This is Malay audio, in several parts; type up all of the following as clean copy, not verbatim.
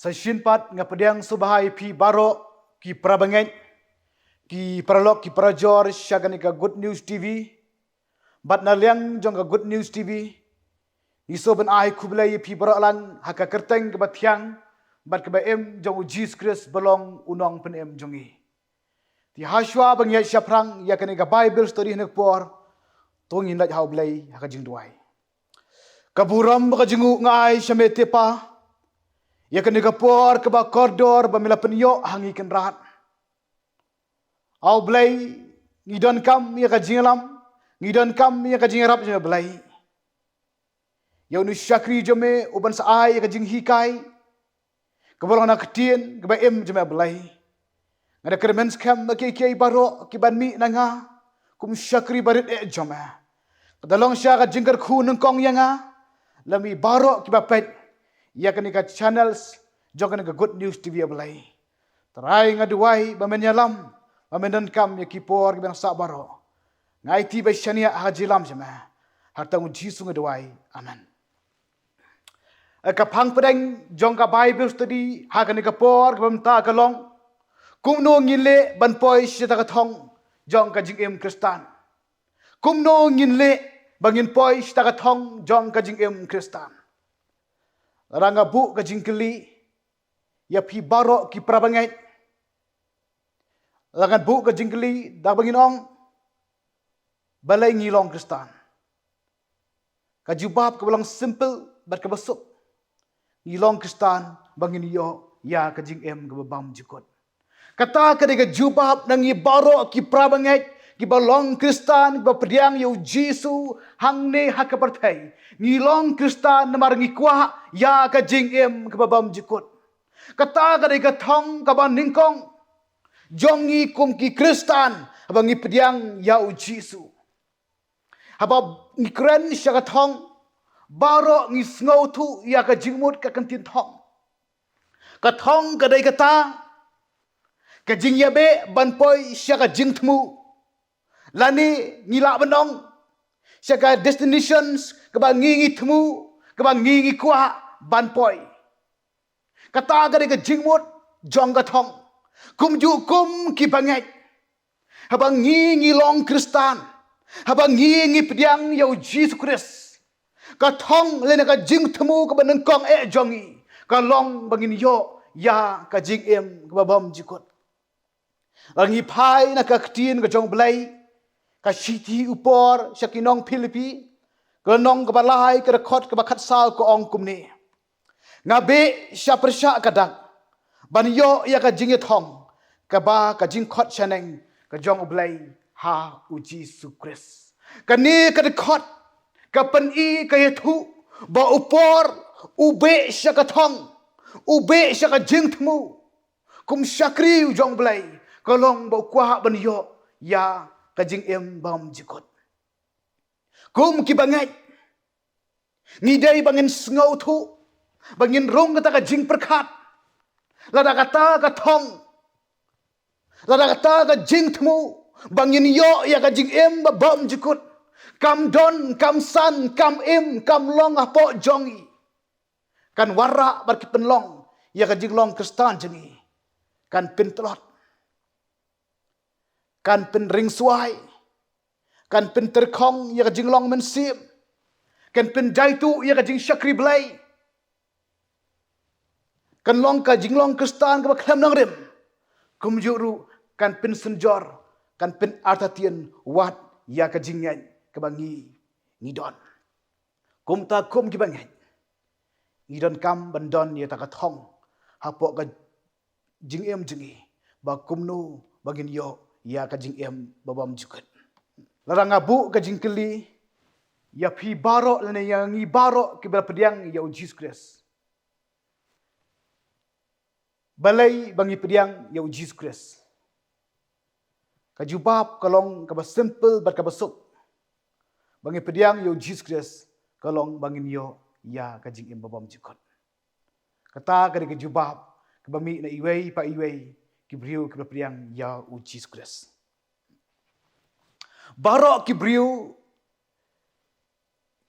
sa shinpat nga pediang subahay pi baro ki prabangen ki pralok ki prajor syagani ka Good News TV bat na liang jong ka Good News TV iso ben ai kublai pi baro alan haka kerteng ke bathiang bat ke em jong Jesus Christ belong unong pen em jongi ti haswa bang ya syaprang ya kani ka Bible story hinek por tongin laj hau blai haka jing duai kaburam ka jingu ngai syamete pa ya kani ka por ke ba koridor ba mila penyo hangi ken rahat au blai ngidon kam ya ka jinglam ngidon kam ya ka jingrap je blai ya unu syakri jome uban sa ai ya ka jing hikai kebolong na ketien ke ba em je blai ngada kermens kam ke ke baro ki ban mi nanga kum syakri barit e jome kedalong sya ka jingker khu nengkong yanga lami baro ki ba pet ya kani ka channels jokan ka Good News TV blai terai ngaduai ba menyalam Amendon kam ya kipor ki bang sabaro. Ngai ti ba shania hajilam jema. Hartang jisu ngadwai. Amen. Ka phang pedeng jong ka Bible study ha ka ni ka por ka bamta ka long. Kum no ngile ban poi sita ka thong jong ka jing em Kristan. Kum no ngile bangin poi sita ka thong jong ka jing em Kristan. Ranga bu ka jing keli ya pi baro ki prabangai langan bu ke jingkeli dah banginong balai ngilong Kristan. Kajubab ke belang simple bat ke besuk. Ngilong Kristan bangin yo ya ke jing em ke babam jikot. Kata ke de jubab nang baro ki prabangai ki balong Kristan ba pediang yo Jesu hangne hak pertai. Ngilong Kristan namar ngikwa ya ke jing em ke babam jikot. Kata ke de thong ke ban ningkong jongi kum ki Kristan abang ipediang yau Jesu habab ngikren syaga thong baro ngi sngo tu ya ka jingmut ka kantin thong ka thong ka dai kata ka jing yabe ban poi syaga jingtmu lani ngila benong syaga destinations ka ba ngi tmu ka ba ngi kwa ban poi kata ka dai ka jingmut jong ka thong kum ju kum ki bangai habang ngi long Kristan habang ngi pediang yau Jesus Christ ka thong lena ka jing themu ka baneng kong e jongi ka long bangin yo ya ka jing em ka babam jikot langi pai na ka ktin ka jong blai ka siti upor syakinong Philippi ka nong ka balai ka rekhot ka bakat sal ko ong kumni ngabe sya persya kadak ban yo ya ka jing thong ka ba ka jing khot chaneng ka jong blai ha u Jesu Christ ka ni ka khot ka pan i ka yethu ba upor ube sya ka thong ube sya ka jing thmu kum syakri u jong blai ka long ba kwa ban yo ya ka jing em bam jikot kum ki bangai ni dai bangin sngo thu bangin rong kata ka jing perkhat lada kata ka thong lada kata ka jing thmu bangin yo ya ka jing em ba bam jikut kam don kam san kam em kam long apo jongi kan wara bar ki penlong ya ka jing long Kristan jengi kan pin telot kan pin ring suai kan pin terkong ya ka jing long men sim kan pin jaitu ya ka jing syakri blai kan long ka jinglong Kristan ka baklam nang rem kum juru kan pin senjor kan pin artatien wat ya ka jingyan ka bangi ngidon kum ta kum ki bangi ngidon kam bandon ya ta ka thong hapo ka jingem jingi ba kum no bagin yo ya ka jingem babam jukat larang abu ka jingkeli ya pi baro lene yang ngi baro ki pediang ya Jesus Christ balai bangi pediang ya Jesus Christ kajubab kalong ka simple bat ka basuk bangi pediang ya Jesus Christ kalong bangin yo ya ka jing im babam jikot kata ka kajubab ka bami na iway pa iway kibriu ka pediang ya Jesus Christ baro kibriu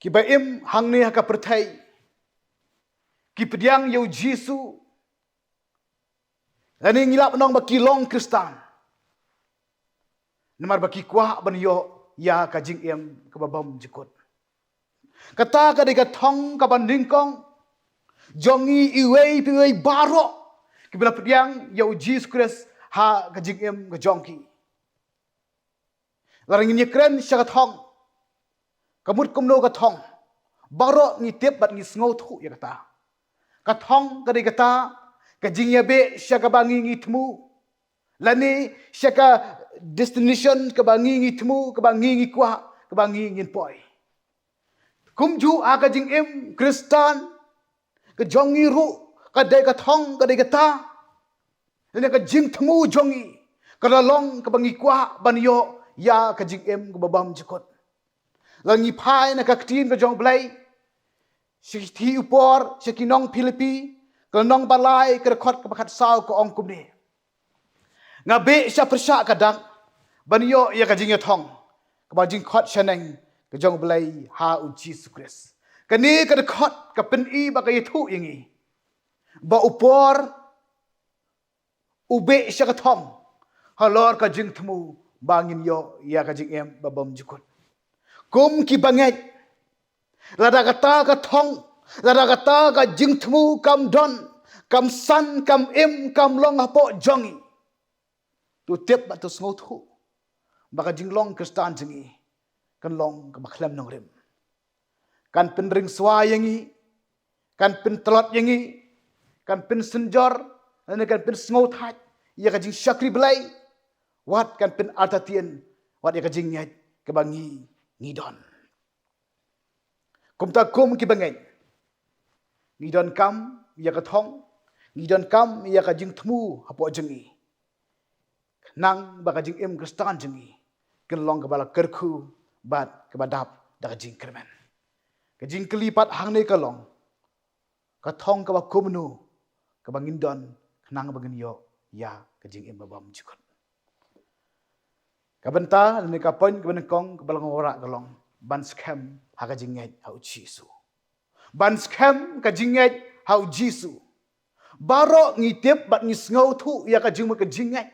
kibaim hangni haka pertai ki pediang yo Jesu Lani ngilap nong baki long Kristan. Namar baki kuah ban yo ya ka jing em ka babam jikot. Kata ka de ka thong ka ban ningkong jongi iwei piwei baro kibla priang ya Jesus Christ ha ka jing em ka jongki. Larang ni kren sya ka thong. Kamut kumno ka thong. Baro ni tep bat ni sngo thu ya kata. Ka thong ka de kata ka jing ya be sya ka bangi ngitmu. Lani sya ka destination ka bangi ngitmu ka bangi ngikwa ka bangi ngin poi. Kumju aga jing em Kristan ka jongi ru ka de ka thong ka de kata. Lani ka jing tmu jongi ka lalong ka bangi kwa ban yo ya ka jing em ka babam jikot. Langi pai na ka ktin ka jong blai. Sikti upor sikinong Pilipi ka nong balai ka rekod ka bakat sao ka ong kumni. Ngabe siya persya kadang ban yo ya ka jing ya thong ka ba jing khot shaneng ka jong blai ha u Jesus Christ. Kani ka rekod ka pen I ba ka yitu ingi. Ba upor ube siya ka thong halor ka jing tmu bangin yo ya ka jing em babam jikot. Kum ki banget lada kata ka thong lada kata ka jing tmu kam don kam san kam em kam long hapo jongi tu tep ba tu sngo thu baka jing long Kristan jingi kan long ka baklam nong rim kan pen ring swa yangi kan pen telot yangi kan pen senjor dan kan pen sngo that ya ka jing syakri belai wat kan pen artatien wat ya ka jing nyat ka bangi ngidon. Kum ta kum ki bangai. Ngidon kam ya ka thong, ngidon kam ya ka jing tmu hapo jengi. Nang ba ka jing em Kristan jengi. Ken long ka bala kerku bat ka badap da ka jing kermen. Ka jing kelipat hang ne ka long. Ka thong ka ba kumnu ka ba ngindon nang ba yo ya ka jing em babam jikot. Ka benta ne ka pon ka benengkong ka balang ora ka long. Ban scam ha ka jinget hau Jisu. Ban scam ka jinget hau Jisu. Baro ngitip bat ngisngau thu ya ka jingma ka jinget.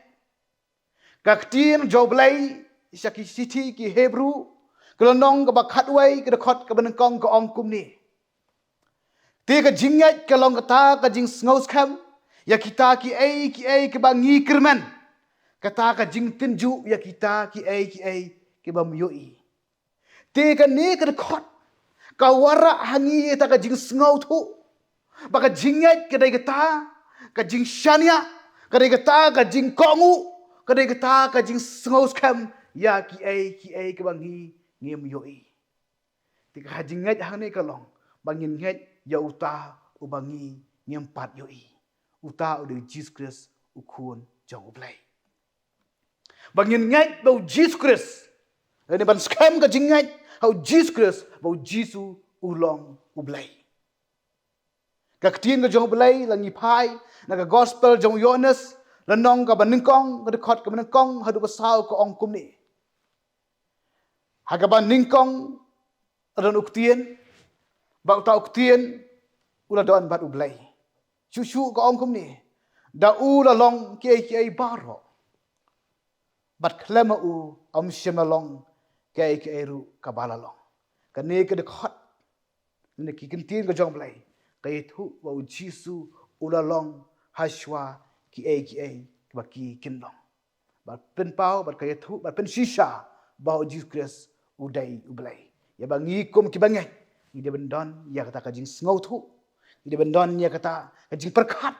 Ka ktin joblai syaki siti ki Hebrew kelonong ka bakat wai ka dekot ka benengkong ka ong kumni. Ti ka jinget ka long kata ka jing ngau scam ya kita ki ai ka bangi kerman. Kata ka jing tinju ya kita ki ai ka bamyoi. Teka ni ka dekot ka wara hangi ta ka jing sngow thu baka jinget ka dai kata ka jing shania ka dai kata ka jing kongu ka dai kata ka jing sngow scam ya ki ai ka bangi ngem yoi. Tika jinget hangi ka long bangin nget ya uta ubangi ngem pat yoi. Uta ude Jesus Christ ukun jong ublai. Bangin nget bau Jesus Christ. Ini ban scam ka jinget hau Jesus Christ bau Jisu ulong ublai. Kaktiin ka jong ublai langi pai na ka gospel jong Yohanes lanong ka baningkong ka dekot ka baningkong hadu pasau ka ong kumni. Haga baningkong adon uktien bau ta uktien uladon bat ublai. Susu ka ong kumni. Da u lalong kiai baro. Bat klema u am shemalong kai ke eru kabalalong kane ke dekot ne ki kentin ke jong blai kai thu wa Jisu ulalong hashwa ki ai ba ki kinlong ba pen pau ba kai thu ba pen shisha ba Jesus Christ udai ublai ya bangi kum ki bangai ni de bendon ya kata ka jing ngau thu ni de bendon ya kata ka jing perkat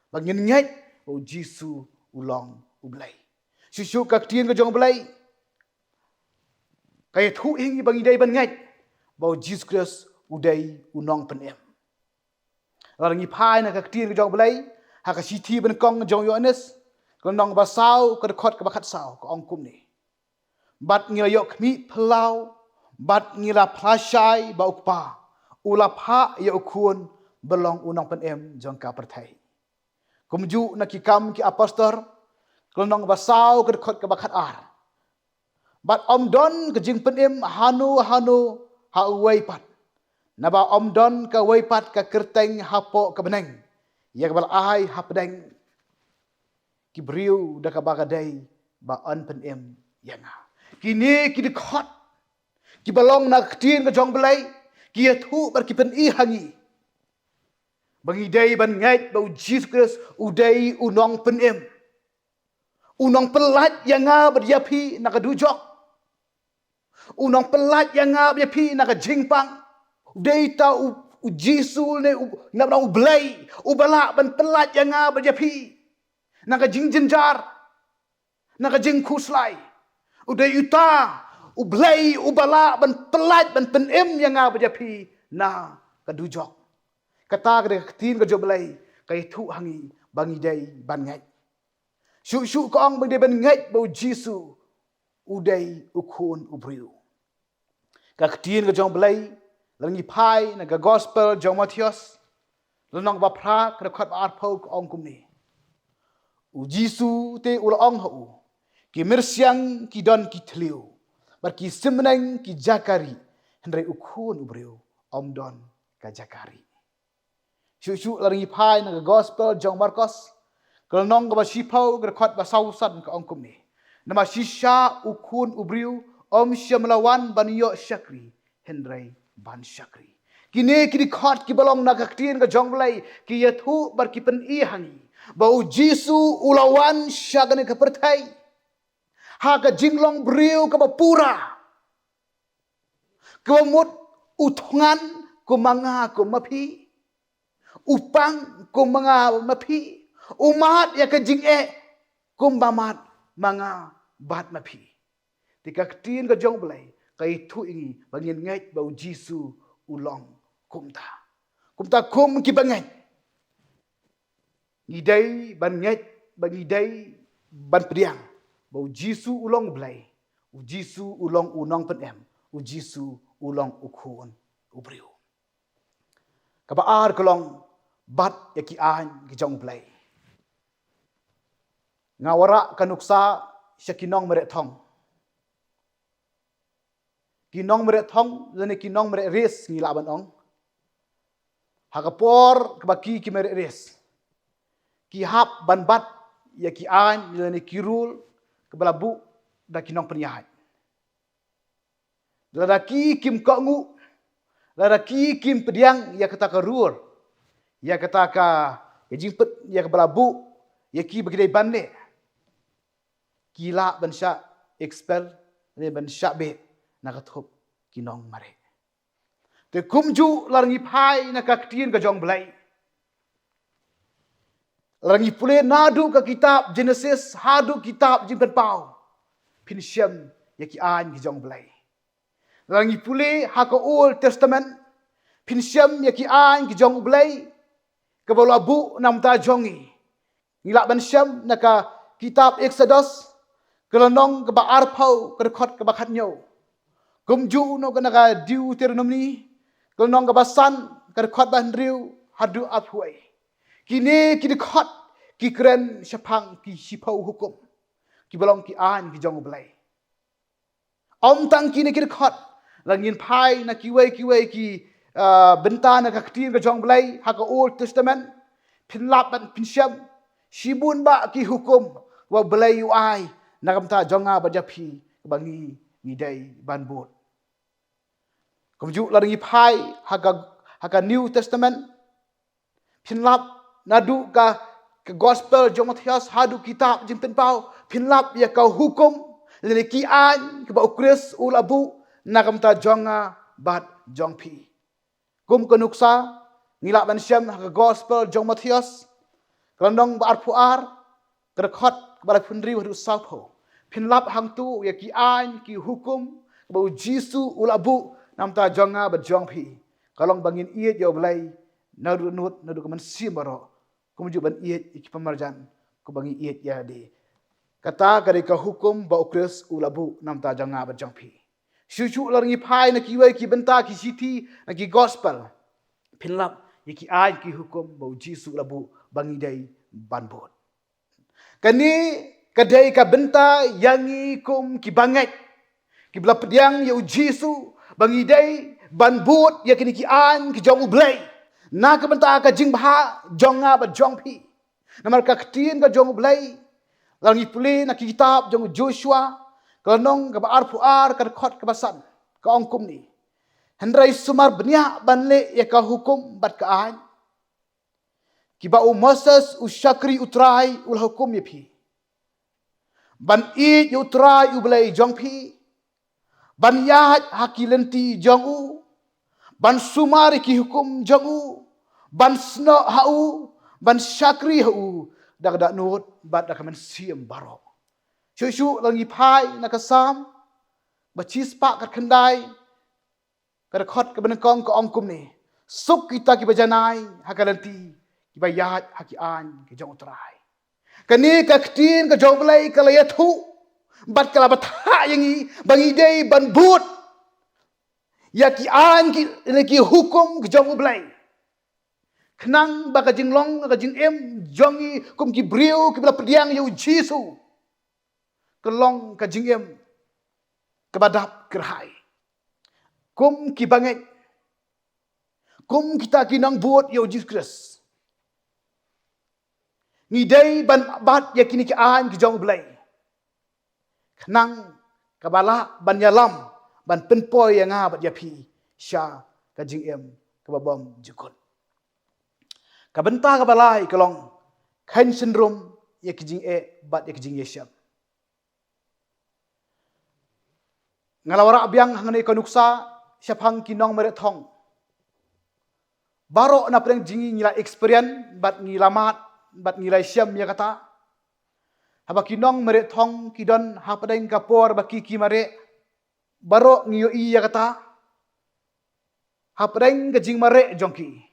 bangin ngai wa Jisu ulong ublai susu ka tin ke jong blai kaya thu ingi bagi dai ban ngai bau Jesus Christ udai unong penem. Orang ipai na kaktin jong belai ha ka siti ban kong jong Yohanes kelonong basau ka dekot ka bakat sau ka ong kum ni. Bat ngira yok mi pelau bat ngira plasai ba ukpa ula pha ya ukun belong unong penem jong ka perthai. Kumju na ki kam ki apostol kelonong basau ka dekot ka bakat ar. Bat om don ke jing penim hanu ha uwai pat. Naba om don ka wai pat ka kerteng hapo ka beneng. Ya ka bal ahai ha pedeng. ki beriu da ka bagadai ba an pen yanga kini ki dikhot ki balong na tin ka jong belai ki thu bar ki pen hangi bangi dai ban ngai ba Jesus Christ udai unong pen unong pelat yanga berjapi nak dujok unong pelat yanga berjapi nak jingpang udai ta Jisu ne nak u belai ubala ban pelat yanga berjapi nak jingjenjar nak jing kuslai udai uta ublai ubala ban pelat ban penem yanga berjapi na kadujok kata kada tin ka joblai kai thu hangi bangi dai ban ngai syu ko ong bang ban ngai bo Jisu udai ukun ubriu ka tin ka joblai langi pai na ka gospel jong Matius lanong ba phra ka khat ar phau ko ong kumni u Jisu te ul ong hu ki mirsiang ki don ki thliu bar ki simnang ki jakari hendrai ukun ubriu om don ka jakari syu langi pai na ka gospel jong Markus kalnong ka ba sipau ka khat ba sausan ka ong kumni nama shisha ukun ubriu om syamlawan baniyo syakri hendrai ban syakri kini kini khat ki balong na kaktin ka jonglai ki yathu bar ki pen hangi bau Jisu ulawan syagane ka pertai ha ka jinglong briu ka pura ka mut uthungan ko manga ko mapi upang ko mga mapi umat ya ka jing kumbamat mga bat mapi tikaktin ka jonglai kai thu ingi bangin ngai bau Jisu ulong kumta kum ki bangai ngidai ban ngai bangidai ban priang bau Jisu ulong blai u Jisu ulong unong pen u Jisu ulong ukun ubriu kabaar kolong bat yaki an ki jong blai ngawara kanuksa syakinong mere thong kinong mere thong lene kinong mere res ngi laban ong hakapor kebaki ki mere res ki hap ban bat ya ki an lene kirul kebalabu da kinong penyahat ladaki kim kongu ladaki kim pediang ya kata karur ya kata ka ya jingpet ya kebalabu ya ki begidai banle kila ban sya expel ne ban sya be nakathup kinong mare te kumju larangi pai nakaktin ka jong belai larangi pule nadu ka kitab Genesis hadu kitab jimpen pau pinsyam yaki an ki jong belai larangi pule ha ka Old Testament pinsyam yaki an ki jong belai ka bolabu nam ta jongi ngilak ban syam naka kitab Exodus kelanong ka ba arpau ka khot ka bakhat nyo kumju no kana ka Deuteronomy kalnong ka basan ka khot ban riu hadu aphuai kini ki khot ki kren syapang ki sipau hukum ki balong ki an ki jong belai om tang kini ki khot langin pai na ki wei ki benta na ka ktin ka jong belai ha ka Old Testament pinlap ban pinsyam sibun ba ki hukum wa belai yu ai na kamta jonga bajapi bangi ngidai banbot kumju laringi pai haka New Testament pinlap nadu ka gospel jong Matius hadu kitab jimpen pau pinlap ya ka hukum lene ki an ka ba ukris ulabu na kamta jonga bat jongpi kum kanuksa ngilak ban syam haka gospel jong Matius kalondong ba arpuar kerekhot bara phunri wadu saupo pinlap hang tu ya ki an ki hukum ba Jisu ulabu namta jonga ba jongpi kalong bangin iet yo belai nadu kaman simaro kumju ban iet iki pamarjan ku bangi iet ya de kata kare ka hukum ba ukris ulabu namta jonga ba jongpi syucu laringi pai na kiwai ki benta ki siti na ki gospel pinlap iki an ki hukum ba Jisu ulabu bangi dai banbot kani kadai ka benta yangi kum ki bangai ki bla pediang ya Jisu bangi dai banbut ya kini ki an ki jong ublai na ka benta ka jing bha jonga ba jongpi namar ka ktin ka jong ublai Langi puli nak kitab jong Joshua kelanong ke baar puar ke khot ke basan ke ongkum ni. Hendrai sumar benia banle ya ka hukum bat ka an. Kiba Moses usyakri utrai ul hukum ye phi. Ban i utrai ublai jong phi. Ban yahat hakilenti jong u. Ban sumari ki hukum jong u. Ban sno hau. Ban syakri hau. Dak nut bat dak men siem baro. Syusyu langi pai nakasam. Bacis pak kat kendai. Kada khot ke benengkong ke ongkum ni. Suk kita ki bajanai hakalanti. Kiba yahat haki an ke jong utrai. Kani ka ktin ka jong belai ka layathu. Bat kala batha yangi bangi dei ban but. Ya ki an ki hukum ke jong belai. Kenang baka jinglong ka jing em jongi kum ki brio ki bela pediang yu Jisu. Kelong ka jing em kebadap kerhai. Kum ki banget. Kum kita kinang buat yu Jesus Christ. Ngidai ban bat ya kini ki an ki jong belai. Kenang kabala ban yalam ban penpoy yang bat ya pi sya ka jing em kababam jukut. Kabenta kabalai kelong kain syndrome ya ki jing bat ya ki jing yesham. Ngalawara biang hangne konuksa syapang kinong meret thong. Baro na preng jingi ngila experience bat ngilamat bat ngilai syam ya kata. Haba kinong meret thong kidon hapadeng kapor baki ki mare. Baro ngiyo i ya kata. Hapadeng ke jing mare jongki.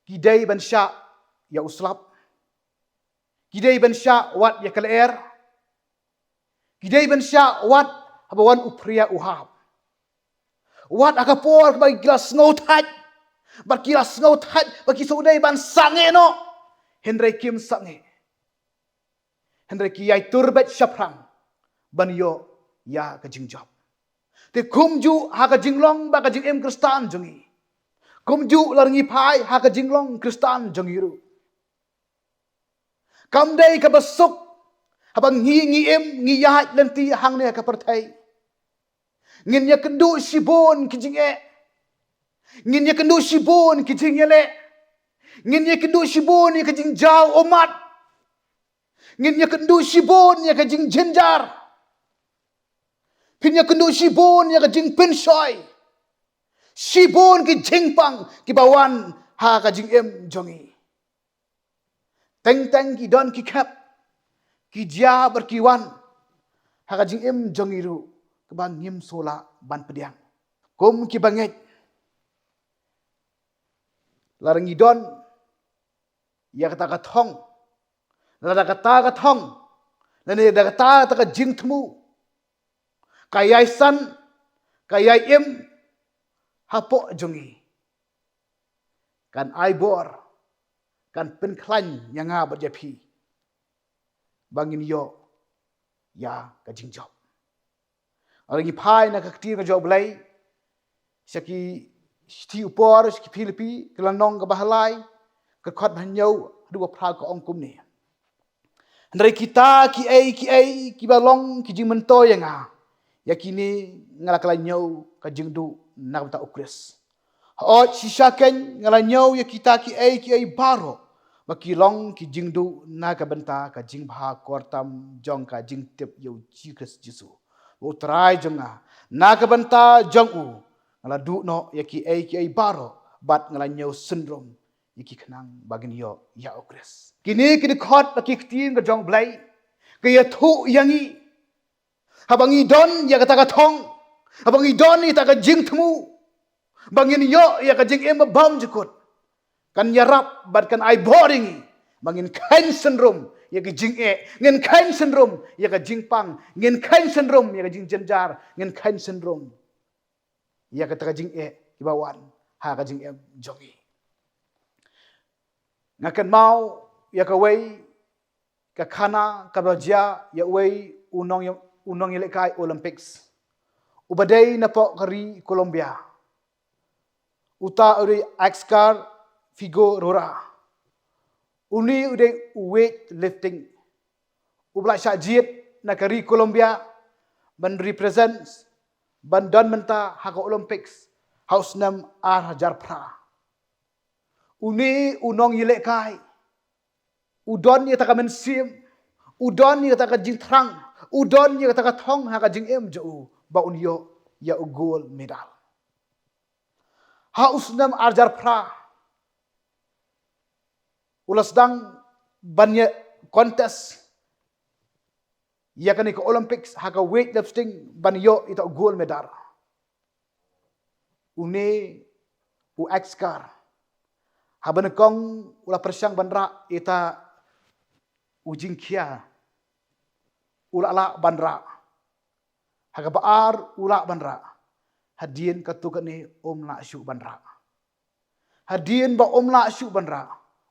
Kidai ban sya ya uslap. Kidai ban sya wat ya kalaer. Kidai ban sya wat habawan upria uhab. Wat akapor bagi kilas ngautat. Bat kilas ngautat bagi sudai ban sange no. Hendrai kim sange. Hendrai kiyai turbet syaprang. Ban yo ya kajing job. Te kumju ha kajing long ba kajing em kristan jongi. Kumju larngi pai ha kajing long kristan jongiru. Kamdai ka besuk habang ngi em ngi yahat lenti hang ne ka pertai. Ngin ya kendu sibon kijing Ngin ya kendu sibon kijing le. Ngin ya kendu sibon ya kijing jauh omat. Ngin ya kendu sibon ya kijing jenjar. Pin ya kendu sibon ya kijing pensoy. Sibon ki jingpang ki bawan ha kajing em jongi. Teng ki don ki kap. Ki dia berkiwan. Ha kajing em jongiru. Kebang ngim sola ban pediang. Kum ki banget. Larang idon. Ya kata katong. Lada kata katong. Lada kata jing temu. Kayai san. Kayai em. Hapok jongi. Kan aibor. Kan penklan yang ngabat japi. Bangin yo. Ya kajing job. Orang ipai nak kaktir ka job belai. Saki sti upor saki Filipi kelanong ke bahalai ke khot banyau dua pra ke ongkum ni. Ndai kita ki ai ki balong ki jing mento yang a. Yakini ngalakala nyau ka jingdu nak ta ukres. Ot sisaken ngalanyau ya kita ki ai baro. Baki long ki jingdu na ka benta ka jing bha kortam jong ka jing tip yo Jesus Jesu. Utrai jonga na ka benta jong u ngala du no yaki ai baro bat ngala nyau syndrome yaki kenang bagin yo ya ukres. Kini khot baki ktin ka jong blai ka ya thu yangi habangi don ya kata katong habangi don ni ta ka jing temu bangin yo ya ka jing em bam jukut kan yarap bat kan ai boring bangin kain syndrome ya ka jing ngin kain syndrome ya ka jing pang ngin kain syndrome ya ka jing jenjar ngin kain syndrome ya ka jing ibawan ha ka jing jongi ngakan mau ya ka wei ka khana ka baja ya wei unong yang lekai Olympics ubadai na po kari Colombia uta uri Axcar Figo Rora uni ude weight lifting ubla syajid nakari Colombia ban represents ban don menta haka Olympics haus nam hajar pra. Uni unong yilek kai. Udon ye taka mensim, udon ye taka jing trang, udon ye taka thong haka jing em jo ba unyo ya ugol medal. Haus nam arjar pra. Ulas dang banyak kontes ya kan ke Olympics haka weightlifting banyo ita gold medal. Une u ekskar. Haban kong ula persyang bandra ita ujing kia ula la bandra. Haka baar ula bandra. Hadien katukan ni la syuk bandra. Hadien ba la syuk bandra.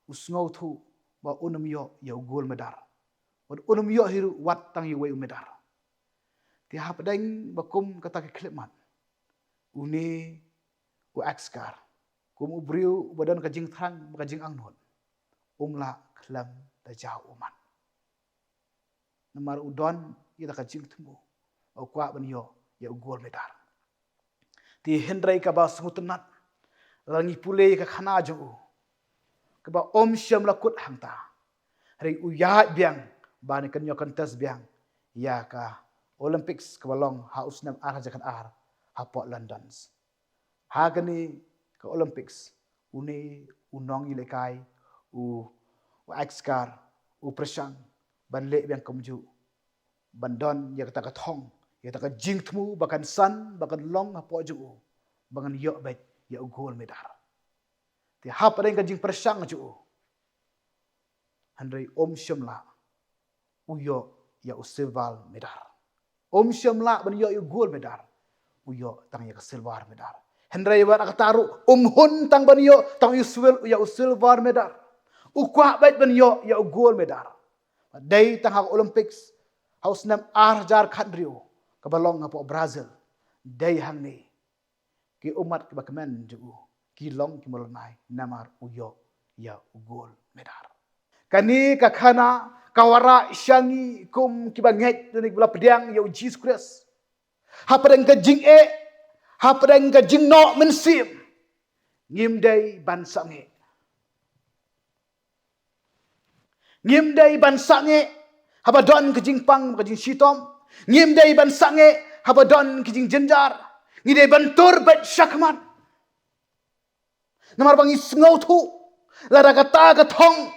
Usngau tu ba unum yo ya gold medal. Wad unum yo hiru wat tang ye wei medal. Ti hap deng bakum kata ke klipmat. Une u ekskar. Kum ubriu badan kajing trang kajing angnut. La klam da jau uman. Namar udon ita kajing temu. Au kwa ban yo ya gold medal. Ti hendrai ka ba sungutunat. Rangi pule ka khana jo. Ka ba om syam lakut hangta. Hari uyat biang bani kan yo kontes biang. Ya ka Olympics ka balong haus nam ar jakan ar hapok Londons. Ha gani ka Olympics une unong ilekai u ekskar u presyang ban le biang komju bandon ya kata kathong ya kata jingtmu bakan san bakan long hapok ju bangan yo bet ya gold medal. Ti hap reng ka jing presyang ju handai om syamla uyo ya silver medal. Om syamla ban yo gold medal. Uyo tang ya silver medal. Hendrai ban akataru hun tang ban yo tang ya silver medal. Ukwa bait ban yo ya gold medal. Dai tang hak Olympics haus nam arjar khandrio kabalong ngapo Brazil. Dai hang ni ki umat ke bakmen ju ki long ki molnai namar uyo ya gold medal. Kani kakhana kawara syangi kum kibanget ni bula pediang ya Jesus Christ. Hapadang ka jing hapadang ka jing no mensim. Ngimdai ban sange. Ngimdai ban sange habadon ka jing pang ka jing sitom. Ngimdai ban sange habadon ka jing jenjar. Ngidai ban tur bat syakman. Namar bangi sngau tu lara kata ka thong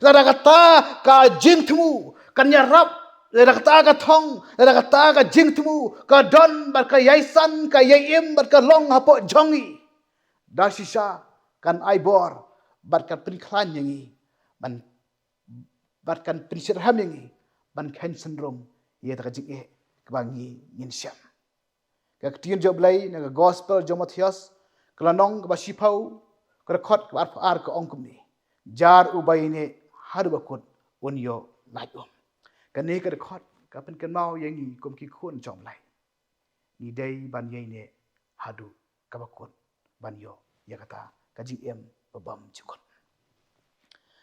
lara kata ka jing temu kan nyarap lara kata ka thong lara kata ka jing temu ka don bar ka yaisan ka yaim bar ka long hapo jongi dasisa kan aibor bar ka prikhlan yangi ban bar kan prisirham yangi ban kan syndrome ye ta jing ka bangi nginsyam ka tin joblai na gospel jomathias klanong ka basipau ka khot ka ar ka ongkum ni jar ubaine haru bakut unyo lajum. Kani ka khot ka pen kan mau yangi kum ki khun chom lai. Ni dai ban yai ne hadu ka bakut ban yo ya kata ka jing em babam jikot.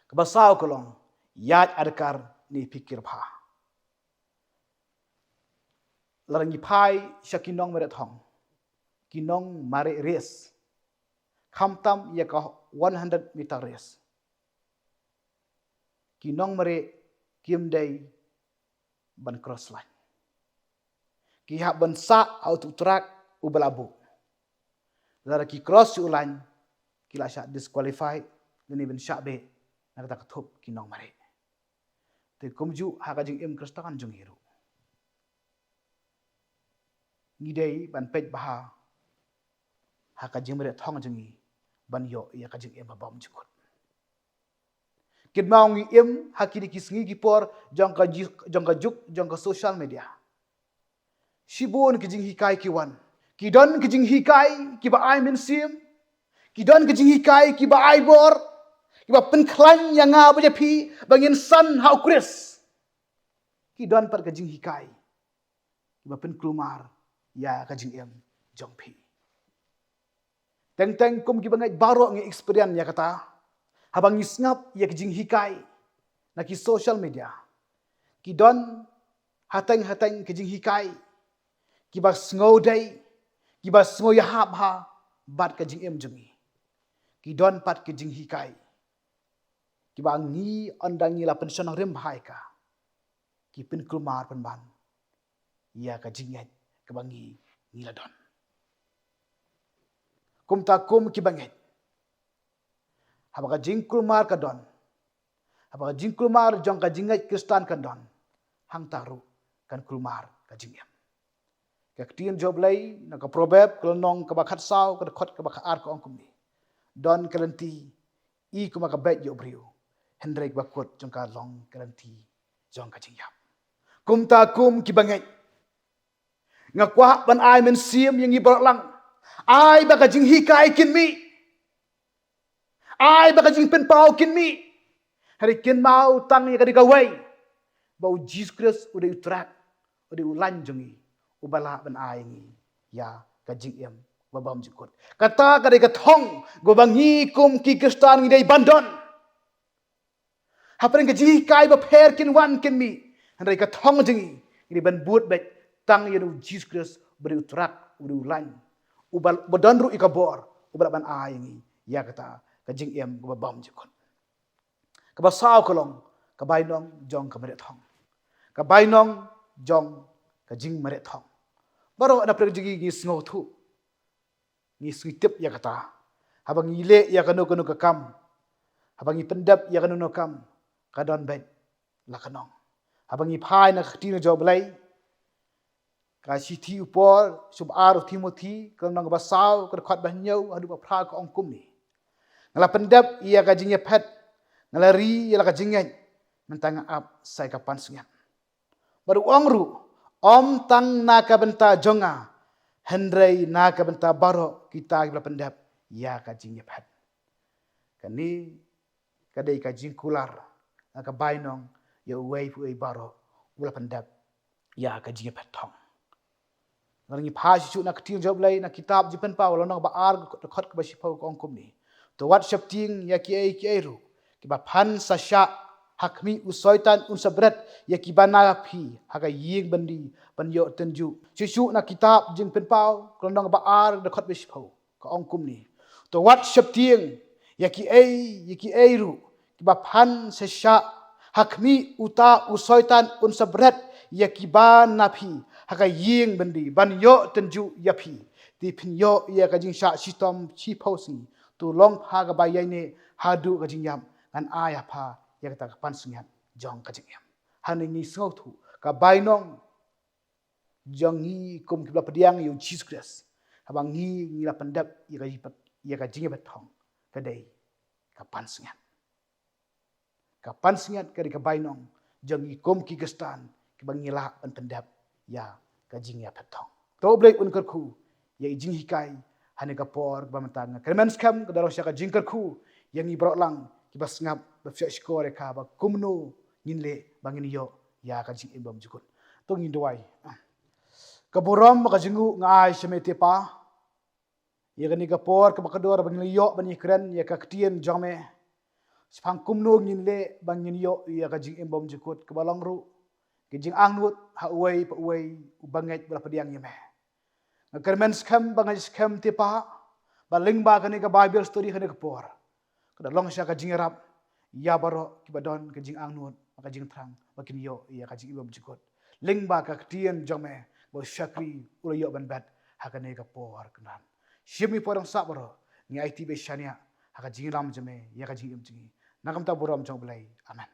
Ka basau kolong yat adkar ni pikir pha. Larangi pai syakinong meret hong. Kinong mare race. Khamtam ya ka 100 meter race. Kinong mare kim day ban cross line. Ki hak ban sa auto track u balabu. Lara ki cross ulan kila syak disqualified dan even syak be nak tak thup kinong mare. Te kumju hak jing em kristakan jung hiru. Ngidei ban pej baha hak jing mare thong jungi ban yo ya ka jing em babam jukut. Kit mau ngi em hakini kisngi gipor jangka juk jangka social media. Sibun kijing hikai kiwan. Kidon kijing hikai kiba ai mensim. Kidon kijing hikai kiba ai bor. Kiba penklan yang nga bajapi bangin san hau kris. Kidon par kijing hikai. Kiba penklumar ya kijing em jongpi. Teng kum kiba ngai baro ngi experience ya kata. Habang isngap ya kijing hikai na ki social media. Kidon hatang kejing hikai. Kibas ngodai. Kibas ngoyahap ha. Bat kejing jengi. Kidon pat kejing hikai. Kiba ngi ondangi la pensionang rem bahai ka. Kipin kelumar penban. Ia kejing yat kebangi ngiladon. Kum takum kibangit. Haba kejing kelumar kadon. Haba kejing kelumar jong kejing yat Kristan kadon. Hang taru kan kelumar kejing yam. Kaktian job lay na ka probab kelonong kabakat saw kadakot kabakaar ko angkum ni. Don kalenti I kumaka bet yo brio. Hendrik bakut jong ka long kalenti jong kejing yam. Kum takum kibangit. Ngakwa ban ai men sim yang ibarat lang. Ai baka jing hikai kin mi. Ai baka jing pen pau kin mi. Hari kin mau tang yang kadi kawai. Bau Jesus Christ udah utrak. Udah ulan jongi. Ubala ban ai ngi. Ya kajing yam babam jikut. Kata kadi katong. Gobangi kum ki Kristan ngi day bandon. Haparin kajing hikai baper kin wan kin mi. Hari katong jongi. Ini ban buat bet. Tang yadu Jesus Christ beri utrak, beri ulan. Ubal bodonru ikabor, ubal ban ayengi. Ya kata kajing em babam jikon. Kabasaw kolong, kabainong jong kameret hong. Kabainong jong kajing meret hong. Baru ada pergi ngis ngotu. Ngis ngitip ya kata. Habang ile ya kanu kekam. Habang ipendap ya kanu kam. Kadon bet lakanong. Habang ipai na khtino job lay. Kasih ti upor subar Timothy kalau nang basau kerkhot bahnyau adu bapra ko ongkum ni. Ngala pendap ia kajingnya pet. Ngalari ia kajingnya mentang ap sai kapan sungat. Baru ongru om tang naka benta jonga. Hendrei naka benta baro kita bila pendap ia kajingnya pet. Kani kadai kajing kular naka bainong ya uwei pu baro ula pendap ia kajingnya pet thong. Ngangi phasi chu na kting job lay na kitab jipen pa wala na baar khot ka basipaw ko angkum ni to wat shapting ya ki ai ru ki ba phan sa sha hakmi usoitan unsabrat ya ki bana phi haga ying bandi ban yo tenju chu na kitab jipen pa ko na baar de khot basipaw ko angkum ni to wat shapting ya ki ai ru ki ba phan sa sha hakmi uta usoitan unsabrat ya ki bana phi haga ying bendi ban yo tenju yapi ti pin yo ya kajing sha sitom chi pausi tu long haga bayai ne hadu kajing yam an aya pa ya kata kapan sungat jong kajing yam haning ni sngau tu ka bainong jong ni kum kibla pediang yo Jesus Christ habang ni la pendap ya kajing betong kadai kapan sungat kadi ka bainong jong ni kum ki gestan kibang ngila an pendap ya kajing ya petong. To blek un kerku ya ijing hikai hane kapor bamantang. Kermen skam kadaro sya kajing kerku yang ibrok lang kibas ngap bafya skore ka ba kumno nginle bangin yo ya kajing ibam jukut. To ngin duai. Kaburam kajingu ngai semete pa. Ya kani kapor ka bakador bangin yo bani kren ya kaktien jome. Spang kumno nginle bangin yo ya kajing ibam jukut kebalang ru. Kijing angnut hawai pa uwai ubanget bala padiang yeme. Ngakermen skam bangai skam tipa baling ba kani ka Bible story kani ka por. Kada long sya kajing rap ya baro kibadon kajing angnut makajing terang makin yo ya kajing ibam jikot. Ling ba ka ktien jome bo syakri ulo yo ban bat hakane ka por kenan. Syimi porang sa baro ngi IT be syania hakajing ram jome ya kajing im jingi. Nakam ta boram jong belai. Amen.